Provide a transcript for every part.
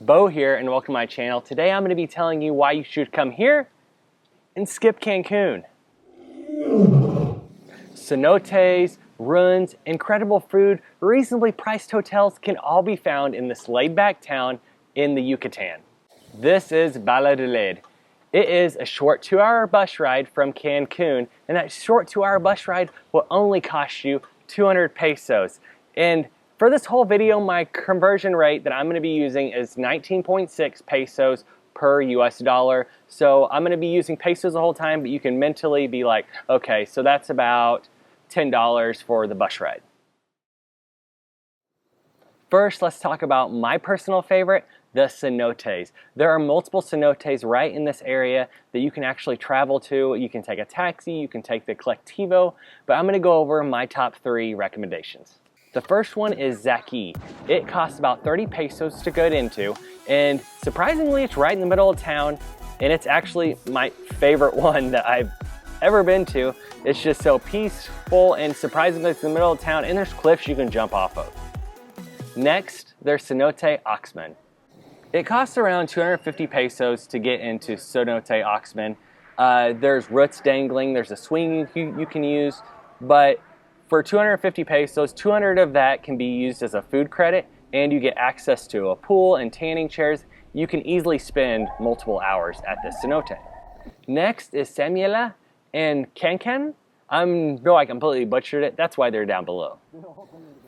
Beau here, and welcome to my channel. Today I'm going to be telling you why you should come here and skip Cancun. Cenotes, ruins, incredible food, reasonably priced hotels can all be found in this laid-back town in the Yucatan. This is Valladolid. It is a short 2-hour bus ride from Cancun, and that short 2-hour bus ride will only cost you 200 pesos. And for this whole video, my conversion rate that I'm going to be using is 19.6 pesos per US dollar. So I'm going to be using pesos the whole time, but you can mentally be like, okay, so that's about $10 for the bus ride. First, let's talk about my personal favorite, the cenotes. There are multiple cenotes right in this area that you can actually travel to. You can take a taxi, you can take the colectivo, but I'm going to go over my top 3 recommendations. The first one is Zaki. It costs about 30 pesos to get into, and surprisingly it's right in the middle of town, and it's actually my favorite one that I've ever been to. It's just so peaceful, and surprisingly it's in the middle of town, and there's cliffs you can jump off of. Next, there's Cenote Oxman. It costs around 250 pesos to get into Cenote Oxman. There's roots dangling, there's a swing you can use, but for 250 pesos, 200 of that can be used as a food credit, and you get access to a pool and tanning chairs. You can easily spend multiple hours at this cenote. Next is Samuela and Cancun. I know I completely butchered it, that's why they're down below.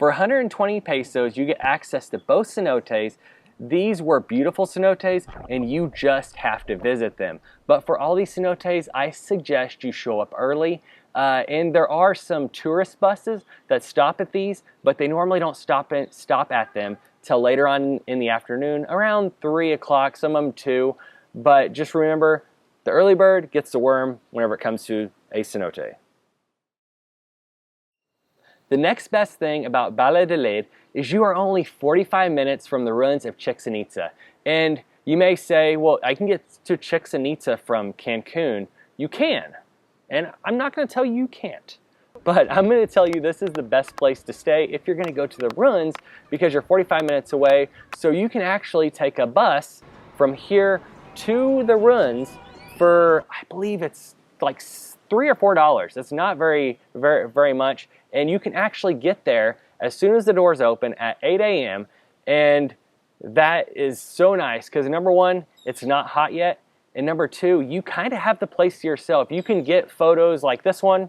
For 120 pesos, you get access to both cenotes. These were beautiful cenotes, and you just have to visit them. But for all these cenotes, I suggest you show up early. And there are some tourist buses that stop at these, but they normally don't stop at them till later on in the afternoon, around 3 o'clock, some of them 2. But just remember, the early bird gets the worm whenever it comes to a cenote. The next best thing about Valladolid is you are only 45 minutes from the ruins of Chichen Itza. And you may say, well, I can get to Chichen Itza from Cancun. You can. And I'm not going to tell you can't, but I'm going to tell you this is the best place to stay if you're going to go to the ruins because you're 45 minutes away. So you can actually take a bus from here to the ruins for, I believe it's like $3 or $4. It's not very much. And you can actually get there as soon as the doors open at 8 a.m. And that is so nice because number one, it's not hot yet. And number 2, you kind of have the place to yourself. You can get photos like this one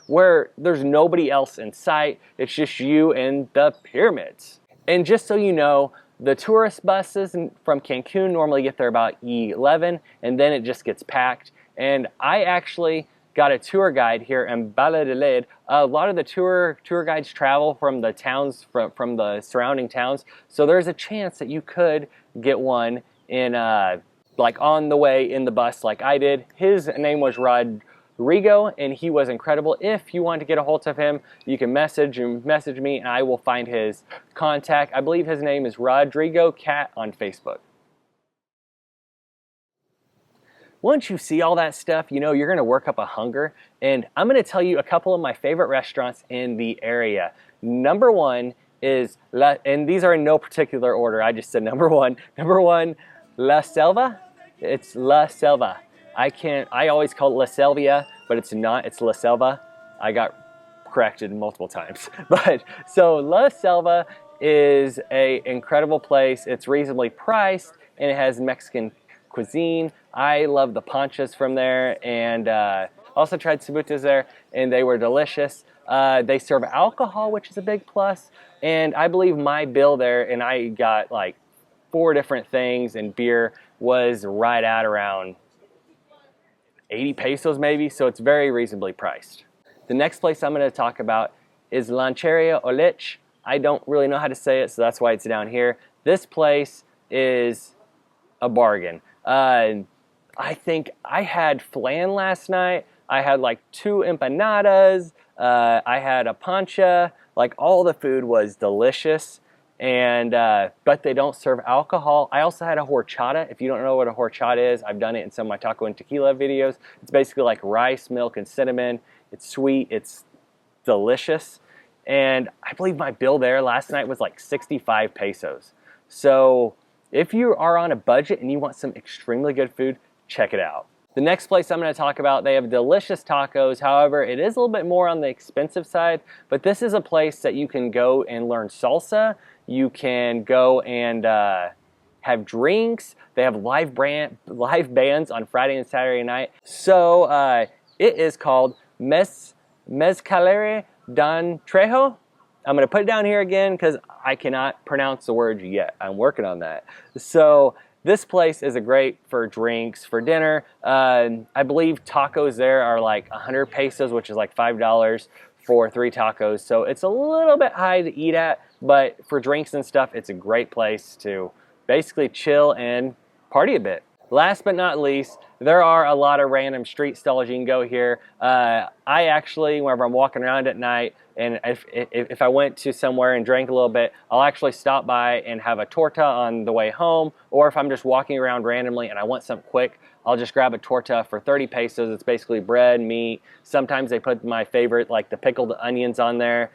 where there's nobody else in sight. It's just you and the pyramids. And just so you know, the tourist buses from Cancun normally get there about 11, and then it just gets packed. And I actually got a tour guide here in Valladolid. A lot of the tour guides travel from the towns, from the surrounding towns. So there's a chance that you could get one in like on the way in the bus like I did. His name was Rodrigo, and he was incredible. If you want to get a hold of him, you can message me, and I will find his contact. I believe his name is Rodrigo Cat on Facebook. Once you see all that stuff, you know you're going to work up a hunger, and I'm going to tell you a couple of my favorite restaurants in the area. Number 1 is, and these are in no particular order, I just said number 1. Number 1, La Selva. It's La Selva. I always call it La Selvia, but it's not, it's La Selva. I got corrected multiple times. But so La Selva is an incredible place. It's reasonably priced, and it has Mexican cuisine. I love the panchas from there, and also tried sabutes there, and they were delicious. They serve alcohol, which is a big plus, and I believe my bill there, and I got like 4 different things, and beer was right at around 80 pesos maybe, so it's very reasonably priced. The next place I'm going to talk about is Lancheria Olich. I don't really know how to say it, so that's why it's down here. This place is a bargain. I think I had flan last night. I had like 2 empanadas. I had a pancha. Like all the food was delicious. And but they don't serve alcohol. I also had a horchata. If you don't know what a horchata is, I've done it in some of my taco and tequila videos. It's basically like rice, milk, and cinnamon. It's sweet. It's delicious. And I believe my bill there last night was like 65 pesos. So if you are on a budget and you want some extremely good food, check it out. The next place I'm going to talk about, they have delicious tacos. However, it is a little bit more on the expensive side, but this is a place that you can go and learn salsa. You can go and have drinks. They have live bands on Friday and Saturday night. So it is called Mezcalera Don Trejo. I'm going to put it down here again because I cannot pronounce the word yet. I'm working on that. So this place is great for drinks, for dinner. I believe tacos there are like 100 pesos, which is like $5 for 3 tacos. So it's a little bit high to eat at, but for drinks and stuff, it's a great place to basically chill and party a bit. Last but not least, there are a lot of random street stalls you can go here. I actually, whenever I'm walking around at night, and if I went to somewhere and drank a little bit, I'll actually stop by and have a torta on the way home, or if I'm just walking around randomly and I want something quick, I'll just grab a torta for 30 pesos. It's basically bread, meat. Sometimes they put my favorite, like the pickled onions on there.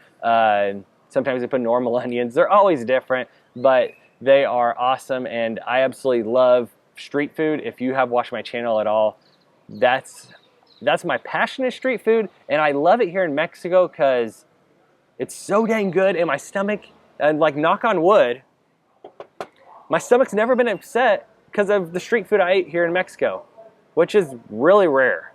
Sometimes they put normal onions. They're always different, but they are awesome, and I absolutely love street food. If you have watched my channel at all, that's my passion is street food, and I love it here in Mexico because it's so dang good, and my stomach, and like knock on wood, my stomach's never been upset because of the street food I ate here in Mexico, which is really rare.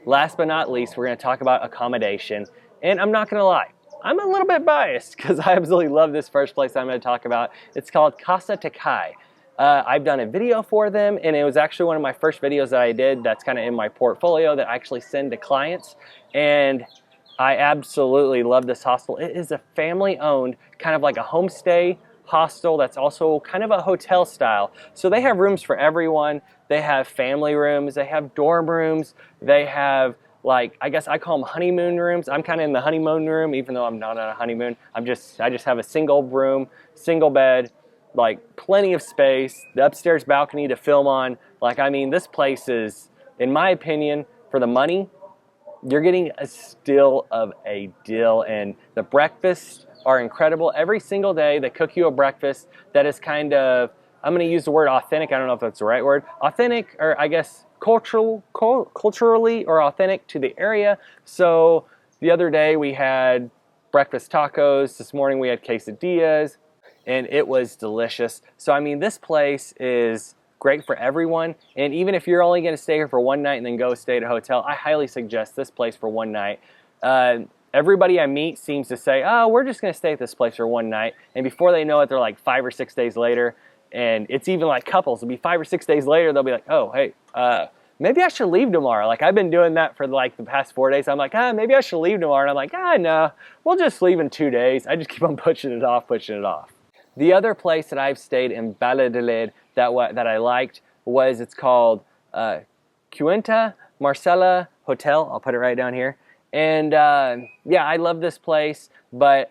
Last but not least, we're going to talk about accommodation, and I'm not going to lie, I'm a little bit biased because I absolutely love this first place I'm going to talk about. It's called Casa Takai. I've done a video for them, and it was actually one of my first videos that I did that's kind of in my portfolio that I actually send to clients, and I absolutely love this hostel. It is a family-owned, kind of like a homestay hostel that's also kind of a hotel style. So they have rooms for everyone. They have family rooms. They have dorm rooms. They have, like, I guess I call them honeymoon rooms. I'm kind of in the honeymoon room, even though I'm not on a honeymoon. I just have a single room, single bed, like plenty of space, the upstairs balcony to film on. Like, I mean, this place is, in my opinion, for the money, you're getting a steal of a deal, and the breakfasts are incredible. Every single day they cook you a breakfast that is kind of, I'm going to use the word authentic. I don't know if that's the right word. Authentic, or I guess culturally or authentic to the area. So the other day we had breakfast tacos. This morning we had quesadillas, and it was delicious. So I mean, this place is great for everyone, and even if you're only going to stay here for one night and then go stay at a hotel, I highly suggest this place for one night. Everybody I meet seems to say, oh, we're just going to stay at this place for one night, and before they know it, they're like 5 or 6 days later. And it's even like couples. It'll be 5 or 6 days later, they'll be like, oh, hey, maybe I should leave tomorrow. Like, I've been doing that for like the past 4 days. I'm like, maybe I should leave tomorrow. And I'm like, no, we'll just leave in 2 days. I just keep on pushing it off. The other place that I've stayed in Valladolid that I liked was, it's called Quinta Marcela Hotel. I'll put it right down here. And yeah, I love this place, but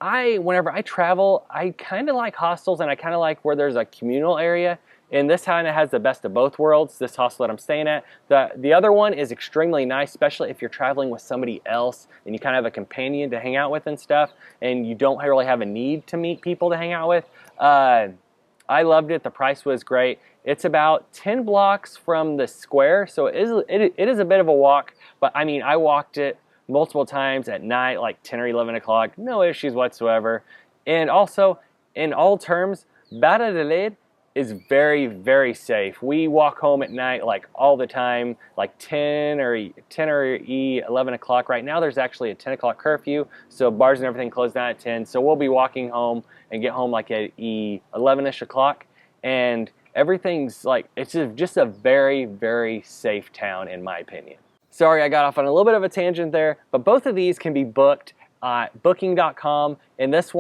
whenever I travel, I kind of like hostels, and I kind of like where there's a communal area. And this kind of has the best of both worlds, this hostel that I'm staying at. The other one is extremely nice, especially if you're traveling with somebody else and you kind of have a companion to hang out with and stuff, and you don't really have a need to meet people to hang out with. I loved it. The price was great. It's about 10 blocks from the square, so it is a bit of a walk, but I mean, I walked it multiple times at night, like 10 or 11 o'clock, no issues whatsoever. And also, in all terms, Valladolid is very, very safe. We walk home at night like all the time, like 10 or 11 o'clock. Right now there's actually a 10 o'clock curfew, so bars and everything close down at 10. So we'll be walking home and get home like at 11ish o'clock, and everything's like, it's just a very, very safe town in my opinion. Sorry, I got off on a little bit of a tangent there, but both of these can be booked at booking.com, and this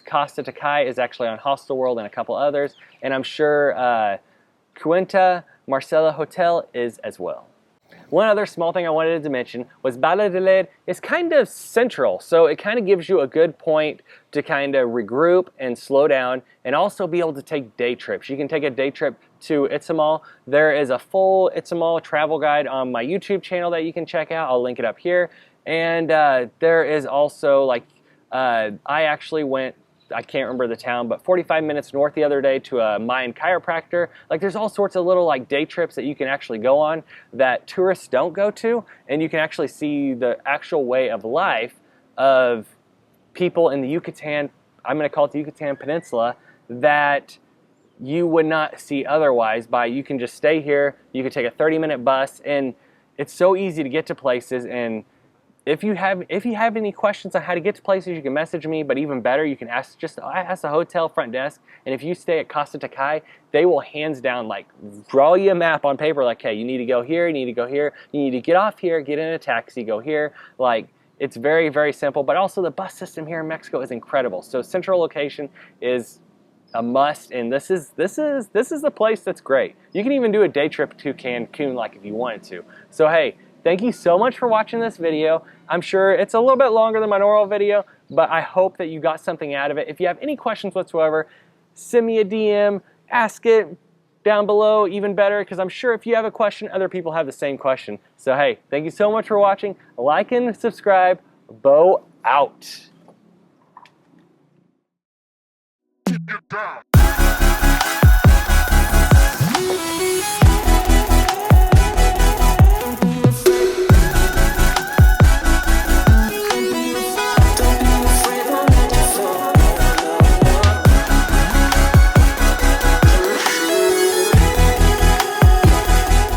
Casa Takai, is actually on Hostel World and a couple others, and I'm sure Quinta Marcela Hotel is as well. One other small thing I wanted to mention was Valladolid is kind of central, so it kind of gives you a good point to kind of regroup and slow down, and also be able to take day trips. You can take a day trip to Itza. There is a full Itza travel guide on my YouTube channel that you can check out. I'll link it up here. And there is also, like, I actually went I can't remember the town, but 45 minutes north the other day to a Mayan chiropractor. Like, there's all sorts of little like day trips that you can actually go on that tourists don't go to, and you can actually see the actual way of life of people in the Yucatan, I'm going to call it the Yucatan Peninsula, that you would not see otherwise. You can just stay here, you can take a 30-minute bus, and it's so easy to get to places. And if you have any questions on how to get to places, you can message me, but even better, you can ask the hotel front desk. And if you stay at Casa Takai, they will hands down like draw you a map on paper, like, hey, you need to go here, you need to go here, you need to get off here, get in a taxi, go here. Like, it's very, very simple, but also the bus system here in Mexico is incredible. So central location is a must, and this is the place that's great. You can even do a day trip to Cancun, like, if you wanted to. So hey, thank you so much for watching this video. I'm sure it's a little bit longer than my normal video, but I hope that you got something out of it. If you have any questions whatsoever, send me a DM, ask it down below, even better, because I'm sure if you have a question, other people have the same question. So hey, thank you so much for watching. Like and subscribe. Beau out. Get down.